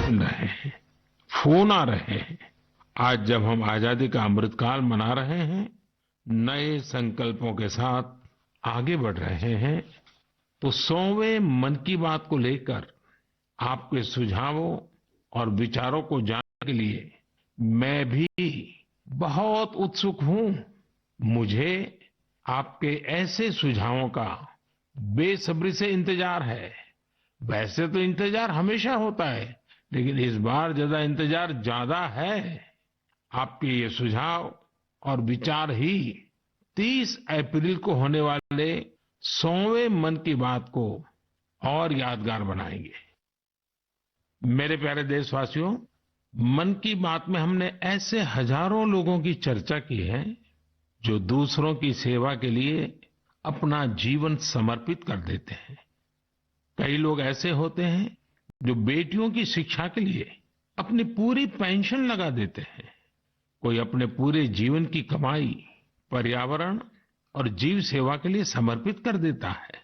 मिल रहे हैं, फोन आ रहे हैं। आज जब हम आजादी का अमृतकाल मना रहे हैं, नए संकल्पों के साथ आगे बढ़ रहे हैं, तो 100वें मन की बात को लेकर आपके सुझावों और विचारों को जानने के लिए मैं भी बहुत उत्सुक हूं। मुझे आपके ऐसे सुझावों का बेसब्री से इंतजार है। वैसे तो इंतजार हमेशा होता है, लेकिन इस बार इंतजार ज्यादा है। आपके ये सुझाव और विचार ही 30 अप्रैल को होने वाले 100वें मन की बात को और यादगार बनाएंगे। मेरे प्यारे देशवासियों, मन की बात में हमने ऐसे हजारों लोगों की चर्चा की है जो दूसरों की सेवा के लिए अपना जीवन समर्पित कर देते हैं। कई लोग ऐसे होते हैं जो बेटियों की शिक्षा के लिए अपनी पूरी पेंशन लगा देते हैं। कोई अपने पूरे जीवन की कमाई पर्यावरण और जीव सेवा के लिए समर्पित कर देता है।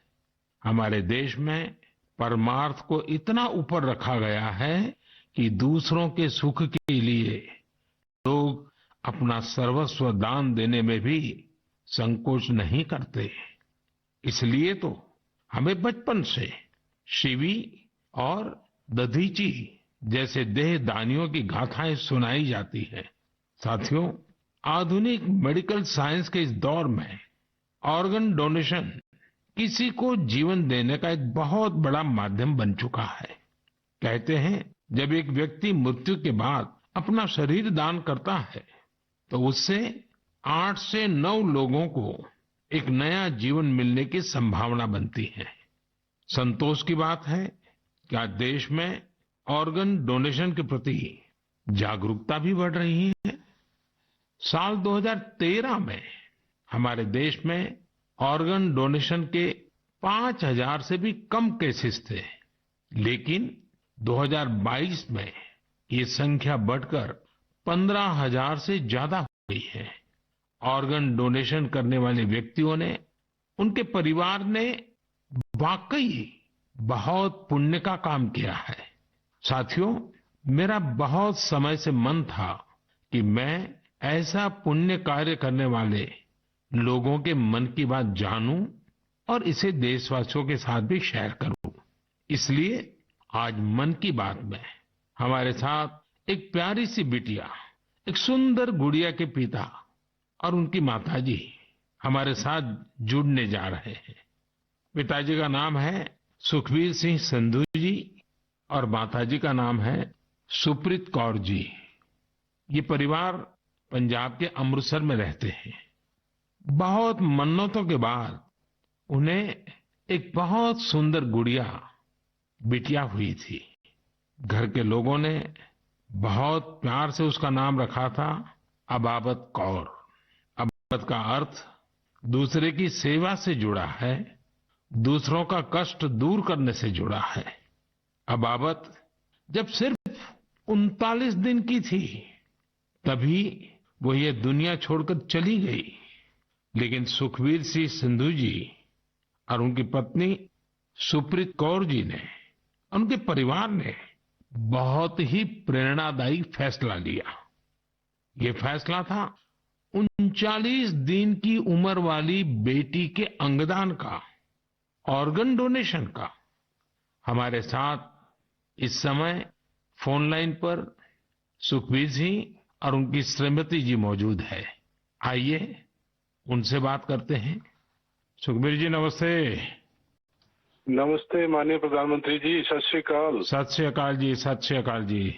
हमारे देश में परमार्थ को इतना ऊपर रखा गया है कि दूसरों के सुख के लिए लोग अपना सर्वस्व दान देने में भी संकोच नहीं करते। इसलिए तो हमें बचपन से शिवी और दधीची जैसे देहदानियों की गाथाएं सुनाई जाती है। साथियों, आधुनिक मेडिकल साइंस के इस दौर में ऑर्गन डोनेशन किसी को जीवन देने का एक बहुत बड़ा माध्यम बन चुका है। कहते हैं, जब एक व्यक्ति मृत्यु के बाद अपना शरीर दान करता है तो उससे 8 से 9 लोगों को एक नया जीवन मिलने की संभावना बनती है। संतोष की बात है कि आज देश में ऑर्गन डोनेशन के प्रति जागरूकता भी बढ़ रही है। साल 2013 में हमारे देश में ऑर्गन डोनेशन के 5,000 से भी कम केसेस थे, लेकिन 2022 में ये संख्या बढ़कर 15,000 से ज्यादा हो गई है। ऑर्गन डोनेशन करने वाले व्यक्तियों ने, उनके परिवार ने वाकई बहुत पुण्य का काम किया है। साथियों, मेरा बहुत समय से मन था कि मैं ऐसा पुण्य कार्य करने वाले लोगों के मन की बात जानूं और इसे देशवासियों के साथ भी शेयर करूं। इसलिए आज मन की बात में हमारे साथ एक प्यारी सी बिटिया, एक सुंदर गुड़िया के पिता और उनकी माताजी हमारे साथ जुड़ने जा रहे हैं। पिताजी का नाम है सुखबीर सिंह संधू जी और माताजी का नाम है सुप्रीत कौर जी। ये परिवार पंजाब के अमृतसर में रहते हैं। बहुत मन्नतों के बाद उन्हें एक बहुत सुंदर गुड़िया, बिटिया हुई थी। घर के लोगों ने बहुत प्यार से उसका नाम रखा था अबाबत कौर। अबाबत का अर्थ दूसरे की सेवा से जुड़ा है, दूसरों का कष्ट दूर करने से जुड़ा है। अबाबत जब सिर्फ 39 दिन की थी, तभी वो ये दुनिया छोड़कर चली गई। लेकिन सुखबीर सिंह संधू जी और उनकी पत्नी सुप्रीत कौर जी ने, उनके परिवार ने बहुत ही प्रेरणादायी फैसला लिया। ये फैसला था 39 दिन की उम्र वाली बेटी के अंगदान का, ऑर्गन डोनेशन का। हमारे साथ इस समय फोन लाइन पर सुखबीर सिंह और उनकी श्रीमती जी मौजूद है। आइए उनसे बात करते हैं। सुखबीर जी, नमस्ते। नमस्ते माननीय प्रधानमंत्री जी, सत श्री अकाल। सत श्री अकाल जी, सत श्री अकाल जी।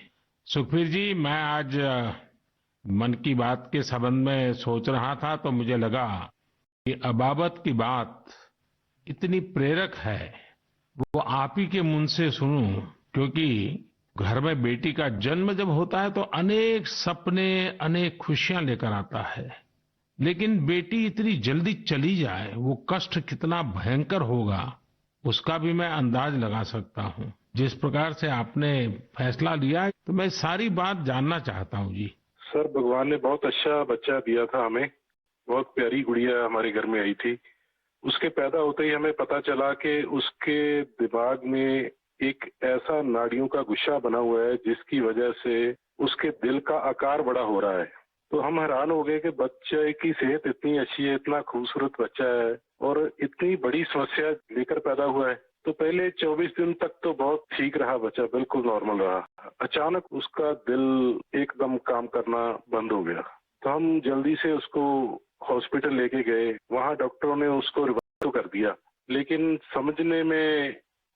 सुखबीर जी, मैं आज मन की बात के संबंध में सोच रहा था तो मुझे लगा कि अबाबत की बात इतनी प्रेरक है, वो आप ही के मुंह से सुनूं, क्योंकि घर में बेटी का जन्म जब होता है तो अनेक सपने, अनेक खुशियां लेकर आता है। लेकिन बेटी इतनी जल्दी चली जाए, वो कष्ट कितना भयंकर होगा उसका भी मैं अंदाज लगा सकता हूँ। जिस प्रकार से आपने फैसला लिया, तो मैं सारी बात जानना चाहता हूँ जी। सर, भगवान ने बहुत अच्छा बच्चा दिया था हमें। बहुत प्यारी गुड़िया हमारे घर में आई थी। उसके पैदा होते ही हमें पता चला कि उसके दिमाग में एक ऐसा नाड़ियों का गुच्छा बना हुआ है जिसकी वजह से उसके दिल का आकार बड़ा हो रहा है। तो हम हैरान हो गए कि बच्चे की सेहत इतनी अच्छी है, इतना खूबसूरत बच्चा है और इतनी बड़ी समस्या लेकर पैदा हुआ है। तो पहले 24 दिन तक तो बहुत ठीक रहा बच्चा, बिल्कुल नॉर्मल रहा। अचानक उसका दिल एकदम काम करना बंद हो गया। तो हम जल्दी से उसको हॉस्पिटल लेके गए। वहाँ डॉक्टरों ने उसको रिवाइव तो कर दिया, लेकिन समझने में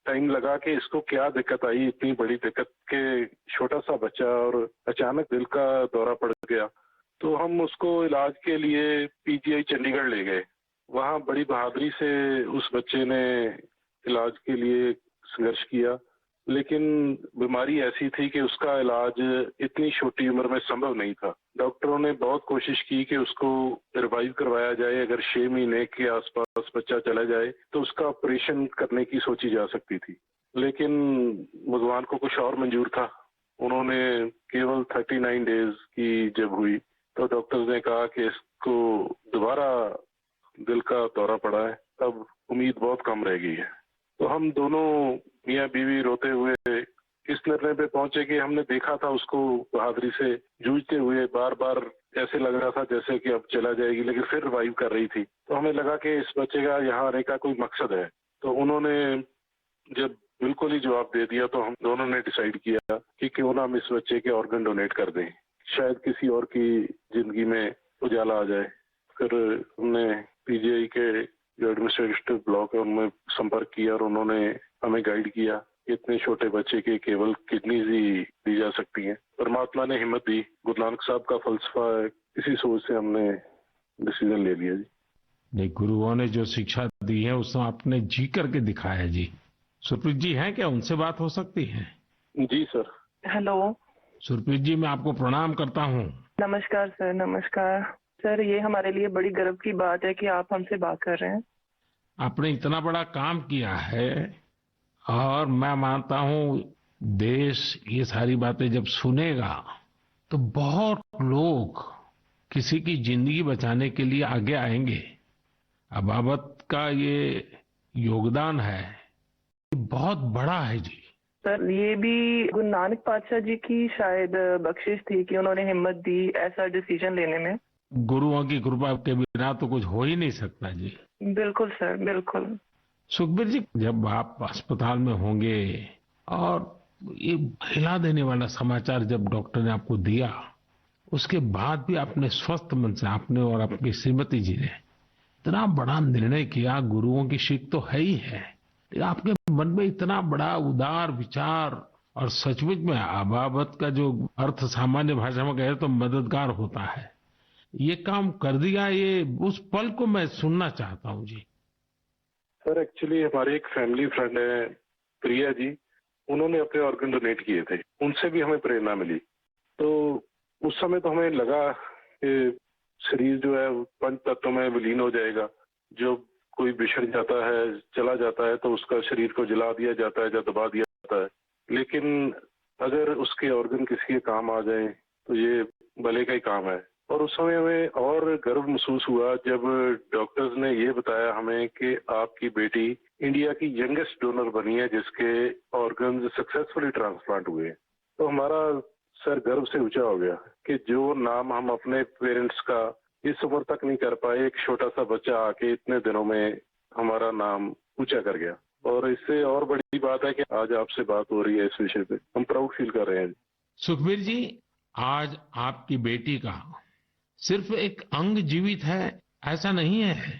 टाइम लगा कि इसको क्या दिक्कत आई, इतनी बड़ी दिक्कत के छोटा सा बच्चा और अचानक दिल का दौरा पड़ गया। तो हम उसको इलाज के लिए पीजीआई चंडीगढ़ ले गए। वहाँ बड़ी बहादुरी से उस बच्चे ने इलाज के लिए संघर्ष किया, लेकिन बीमारी ऐसी थी कि उसका इलाज इतनी छोटी उम्र में संभव नहीं था। डॉक्टरों ने बहुत कोशिश की कि उसको रिवाइव करवाया जाए। अगर 6 महीने के आसपास बच्चा चला जाए तो उसका ऑपरेशन करने की सोची जा सकती थी, लेकिन भगवान को कुछ और मंजूर था। उन्होंने केवल 39 डेज की जब हुई तो डॉक्टर्स ने कहा कि इसको दोबारा दिल का दौरा पड़ा है, अब उम्मीद बहुत कम रह गई है। तो हम दोनों मियाँ बीवी रोते हुए इस निर्णय पे पहुंचे कि हमने देखा था उसको बहादुरी से जूझते हुए, बार बार ऐसे लग रहा था जैसे कि अब चला जाएगी, लेकिन फिर रिवाइव कर रही थी। तो हमें लगा कि इस बच्चे का यहाँ आने का कोई मकसद है। तो उन्होंने जब बिल्कुल ही जवाब दे दिया तो हम दोनों ने डिसाइड किया कि क्यों ना हम इस बच्चे के ऑर्गन डोनेट कर दें, शायद किसी और की जिंदगी में उजाला आ जाए। फिर हमने पीजीआई के जो एडमिनिस्ट्रेटिव ब्लॉक है उनमें संपर्क किया और उन्होंने हमें गाइड किया कि इतने छोटे बच्चे के केवल किडनीज ही दी जा सकती हैं। परमात्मा ने हिम्मत दी, गुरु नानक साहब का फलसफा है, इसी सोच से हमने डिसीजन ले लिया जी। नहीं, गुरुओं ने जो शिक्षा दी है उसको आपने जी करके दिखाया जी। सुरप्रीत जी हैं क्या, उनसे बात हो सकती है? जी सर। हेलो। सुरप्रीत जी, मैं आपको प्रणाम करता हूँ। नमस्कार सर, नमस्कार सर। ये हमारे लिए बड़ी गर्व की बात है कि आप हमसे बात कर रहे हैं। आपने इतना बड़ा काम किया है और मैं मानता हूँ देश ये सारी बातें जब सुनेगा तो बहुत लोग किसी की जिंदगी बचाने के लिए आगे आएंगे। अबाबत का ये योगदान है, ये बहुत बड़ा है जी। सर, ये भी गुरु नानक पातशाह जी की शायद बख्शिश थी कि उन्होंने हिम्मत दी ऐसा डिसीजन लेने में। गुरुओं की कृपा के बिना तो कुछ हो ही नहीं सकता जी। बिल्कुल सर, बिल्कुल। सुखबीर जी, जब आप अस्पताल में होंगे और ये हिला देने वाला समाचार जब डॉक्टर ने आपको दिया, उसके बाद भी आपने स्वस्थ मन से, आपने और आपकी श्रीमती जी ने इतना बड़ा निर्णय किया। गुरुओं की सीख तो है ही है, लेकिन आपके मन में इतना बड़ा उदार विचार और सचमुच में अबाबत का जो अर्थ सामान्य भाषा में कहे तो मददगार होता है, ये काम कर दिया। ये उस पल को मैं सुनना चाहता हूँ जी। सर एक्चुअली हमारे एक फैमिली फ्रेंड है प्रिया जी, उन्होंने अपने ऑर्गन डोनेट किए थे, उनसे भी हमें प्रेरणा मिली। तो उस समय तो हमें लगा कि शरीर जो है पंच तत्वों में विलीन हो जाएगा। जो कोई बिछड़ जाता है, चला जाता है तो उसका शरीर को जला दिया जाता है या दबा दिया जाता है, लेकिन अगर उसके ऑर्गन किसी के काम आ जाए तो ये भले का ही काम है। और उस समय हमें और गर्व महसूस हुआ जब डॉक्टर्स ने ये बताया हमें कि आपकी बेटी इंडिया की यंगेस्ट डोनर बनी है जिसके ऑर्गन सक्सेसफुली ट्रांसप्लांट हुए। तो हमारा सर गर्व से ऊंचा हो गया कि जो नाम हम अपने पेरेंट्स का इस उम्र तक नहीं कर पाए, एक छोटा सा बच्चा आके इतने दिनों में हमारा नाम ऊंचा कर गया। और इससे और बड़ी बात है कि आज आपसे बात हो रही है इस विषय पे, हम प्राउड फील कर रहे हैं। सुखबीर जी, आज आपकी बेटी का सिर्फ एक अंग जीवित है ऐसा नहीं है।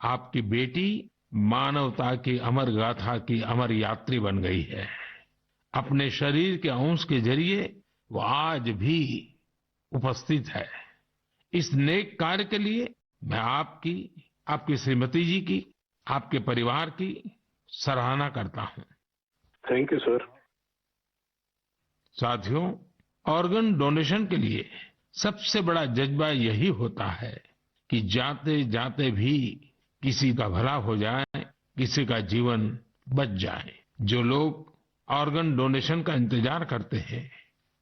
आपकी बेटी मानवता की अमर गाथा की अमर यात्री बन गई है। अपने शरीर के अंश के जरिए वो आज भी उपस्थित है। इस नेक कार्य के लिए मैं आपकी, आपकी श्रीमती जी की, आपके परिवार की सराहना करता हूं। Thank you sir. साथियों, ऑर्गन डोनेशन के लिए सबसे बड़ा जज्बा यही होता है कि जाते जाते भी किसी का भला हो जाए, किसी का जीवन बच जाए। जो लोग ऑर्गन डोनेशन का इंतजार करते हैं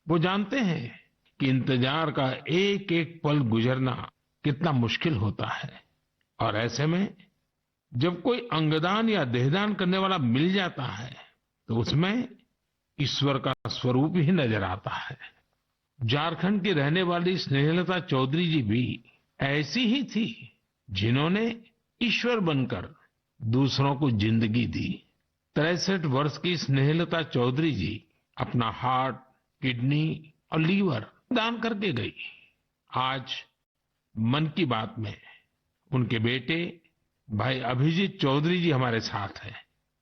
वो जानते हैं कि इंतजार का एक एक पल गुजरना कितना मुश्किल होता है। और ऐसे में जब कोई अंगदान या देहदान करने वाला मिल जाता है तो उसमें ईश्वर का स्वरूप ही नजर आता है। झारखंड की रहने वाली स्नेहलता चौधरी जी भी ऐसी ही थी, जिन्होंने ईश्वर बनकर दूसरों को जिंदगी दी। 63 वर्ष की स्नेहलता चौधरी जी अपना हार्ट, किडनी और लीवर दान करके गई। आज मन की बात में उनके बेटे भाई अभिजीत चौधरी जी हमारे साथ हैं।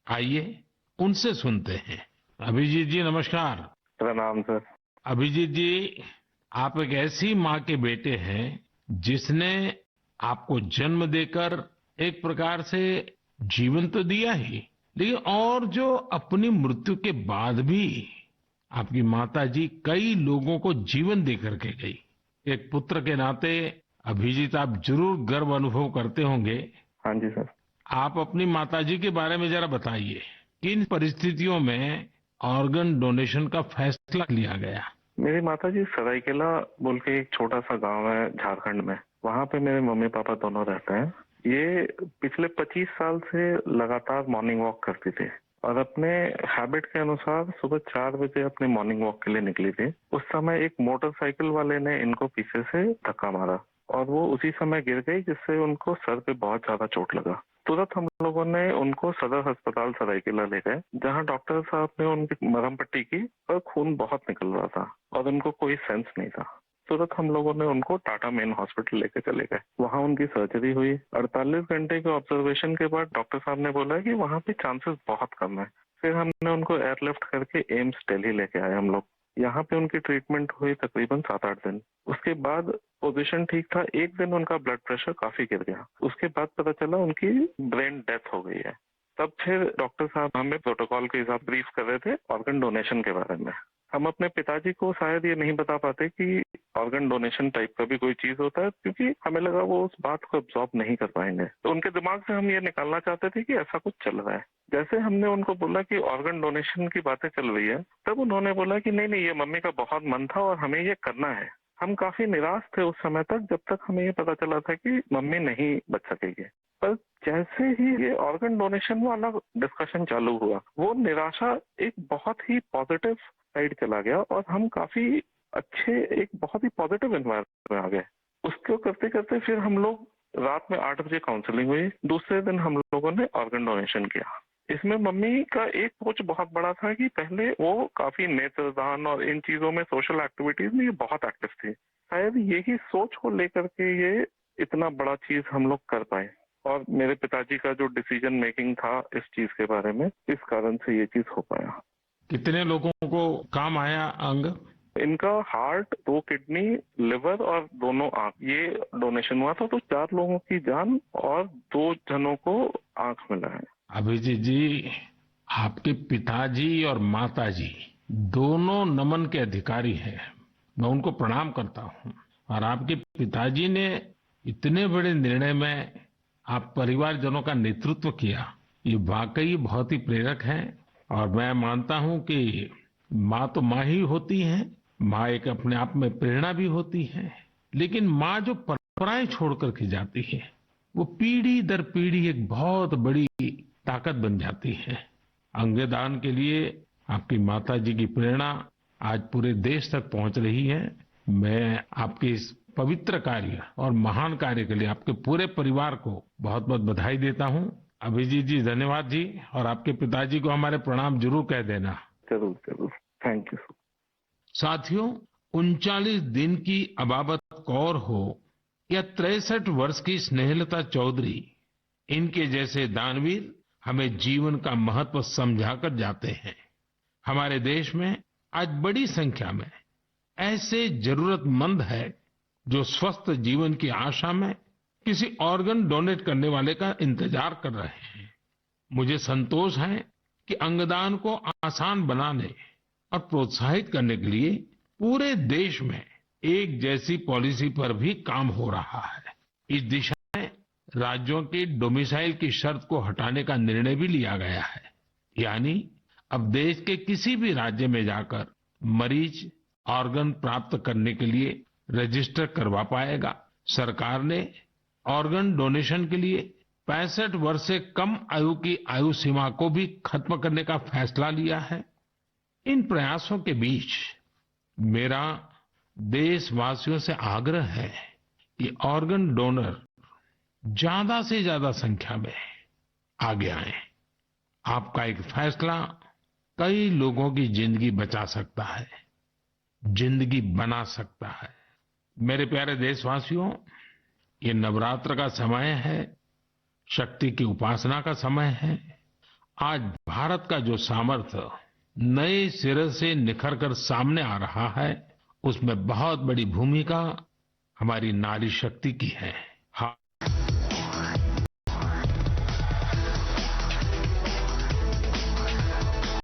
आइए उनसे सुनते हैं। अभिजीत जी नमस्कार। प्रणाम सर। अभिजीत जी, आप एक ऐसी माँ के बेटे हैं जिसने आपको जन्म देकर एक प्रकार से जीवन तो दिया ही, लेकिन और जो अपनी मृत्यु के बाद भी आपकी माता जी कई लोगों को जीवन दे करके गई। एक पुत्र के नाते अभिजीत आप जरूर गर्व अनुभव करते होंगे। हाँ जी सर। आप अपनी माताजी के बारे में जरा बताइए, किन परिस्थितियों में ऑर्गन डोनेशन का फैसला लिया गया? मेरी माताजी सरायकेला बोल के एक छोटा सा गांव है झारखंड में, वहाँ पे मेरे मम्मी पापा दोनों रहते हैं। ये पिछले 25 साल से लगातार मॉर्निंग वॉक करती थी और अपने हैबिट के अनुसार सुबह 4 बजे अपने मॉर्निंग वॉक के लिए निकली थी। उस समय एक मोटरसाइकिल वाले ने इनको पीछे से धक्का मारा और वो उसी समय गिर गई, जिससे उनको सर पे बहुत ज्यादा चोट लगा। तुरंत हम लोगों ने उनको सदर अस्पताल सरायकेला ले गए, जहाँ डॉक्टर साहब ने उनकी मरहम पट्टी की और खून बहुत निकल रहा था और उनको कोई सेंस नहीं था। तुरंत हम लोगों ने उनको टाटा मेन हॉस्पिटल लेके चले गए। वहाँ उनकी सर्जरी हुई। 48 घंटे के ऑब्जर्वेशन के बाद डॉक्टर साहब ने बोला कि वहाँ पे चांसेस बहुत कम है। फिर हमने उनको एयरलिफ्ट करके एम्स दिल्ली लेके आए हम लोग। यहाँ पे उनकी ट्रीटमेंट हुई तकरीबन 7-8 दिन। उसके बाद पोजीशन ठीक था। एक दिन उनका ब्लड प्रेशर काफी गिर गया। उसके बाद पता चला उनकी ब्रेन डेथ हो गई है। तब फिर डॉक्टर साहब हमें प्रोटोकॉल के हिसाब ब्रीफ कर रहे थे ऑर्गन डोनेशन के बारे में। हम अपने पिताजी को शायद ये नहीं बता पाते कि ऑर्गन डोनेशन टाइप का भी कोई चीज होता है, क्योंकि हमें लगा वो उस बात को एब्जॉर्ब नहीं कर पाएंगे। तो उनके दिमाग से हम ये निकालना चाहते थे कि ऐसा कुछ चल रहा है। जैसे हमने उनको बोला कि ऑर्गन डोनेशन की बातें चल रही है, तब उन्होंने बोला कि नहीं नहीं, ये मम्मी का बहुत मन था और हमें ये करना है। हम काफी निराश थे उस समय तक, जब तक हमें ये पता चला था कि मम्मी नहीं बच सकेगी। पर जैसे ही ये ऑर्गन डोनेशन वाला डिस्कशन चालू हुआ, वो निराशा एक बहुत ही पॉजिटिव साइड चला गया और हम काफी अच्छे, एक बहुत ही पॉजिटिव एनवायरनमेंट में आ गए। उसको करते करते फिर हम लोग रात में 8 बजे काउंसलिंग हुई। दूसरे दिन हम लोगों ने ऑर्गन डोनेशन किया। इसमें मम्मी का एक सोच बहुत बड़ा था कि पहले वो काफी नेत्रदान और इन चीजों में, सोशल एक्टिविटीज में ये बहुत एक्टिव थी। शायद यही सोच को लेकर के ये इतना बड़ा चीज हम लोग कर पाए। और मेरे पिताजी का जो डिसीजन मेकिंग था इस चीज के बारे में, इस कारण से ये चीज हो पाया। कितने लोगों को काम आया अंग? इनका हार्ट, 2 किडनी, लिवर और दोनों आंख, ये डोनेशन हुआ था। तो 4 लोगों की जान और 2 जनों को आंख मिला है। अभिजीत जी, आपके पिताजी और माताजी दोनों नमन के अधिकारी हैं। मैं उनको प्रणाम करता हूं। और आपके पिताजी ने इतने बड़े निर्णय में आप परिवारजनों का नेतृत्व किया, ये वाकई बहुत ही प्रेरक है। और मैं मानता हूं कि माँ तो माँ ही होती है, माँ एक अपने आप में प्रेरणा भी होती है, लेकिन माँ जो परंपराएं छोड़ करके जाती है, वो पीढ़ी दर पीढ़ी एक बहुत बड़ी ताकत बन जाती है। अंगदान के लिए आपकी माता जी की प्रेरणा आज पूरे देश तक पहुंच रही है। मैं आपके इस पवित्र कार्य और महान कार्य के लिए आपके पूरे परिवार को बहुत बहुत बधाई देता हूं। अभिजीत जी धन्यवाद जी, और आपके पिताजी को हमारे प्रणाम जरूर कह देना। जरूर जरूर, थैंक यू। साथियों, 39 दिन की अबाबत कौर हो या 63 वर्ष की स्नेहलता चौधरी, इनके जैसे दानवीर हमें जीवन का महत्व समझाकर जाते हैं। हमारे देश में आज बड़ी संख्या में ऐसे जरूरतमंद है जो स्वस्थ जीवन की आशा में किसी ऑर्गन डोनेट करने वाले का इंतजार कर रहे हैं। मुझे संतोष है कि अंगदान को आसान बनाने और प्रोत्साहित करने के लिए पूरे देश में एक जैसी पॉलिसी पर भी काम हो रहा है। इस दिशा में राज्यों की डोमिसाइल की शर्त को हटाने का निर्णय भी लिया गया है। यानी अब देश के किसी भी राज्य में जाकर मरीज ऑर्गन प्राप्त करने के लिए रजिस्टर करवा पाएगा। सरकार ने ऑर्गन डोनेशन के लिए 65 वर्ष से कम आयु की आयु सीमा को भी खत्म करने का फैसला लिया है। इन प्रयासों के बीच मेरा देशवासियों से आग्रह है कि ऑर्गन डोनर ज्यादा से ज्यादा संख्या में आगे आएं। आपका एक फैसला कई लोगों की जिंदगी बचा सकता है, जिंदगी बना सकता है। मेरे प्यारे देशवासियों, ये नवरात्र का समय है, शक्ति की उपासना का समय है। आज भारत का जो सामर्थ्य नए सिरे से निखर कर सामने आ रहा है, उसमें बहुत बड़ी भूमिका हमारी नारी शक्ति की है।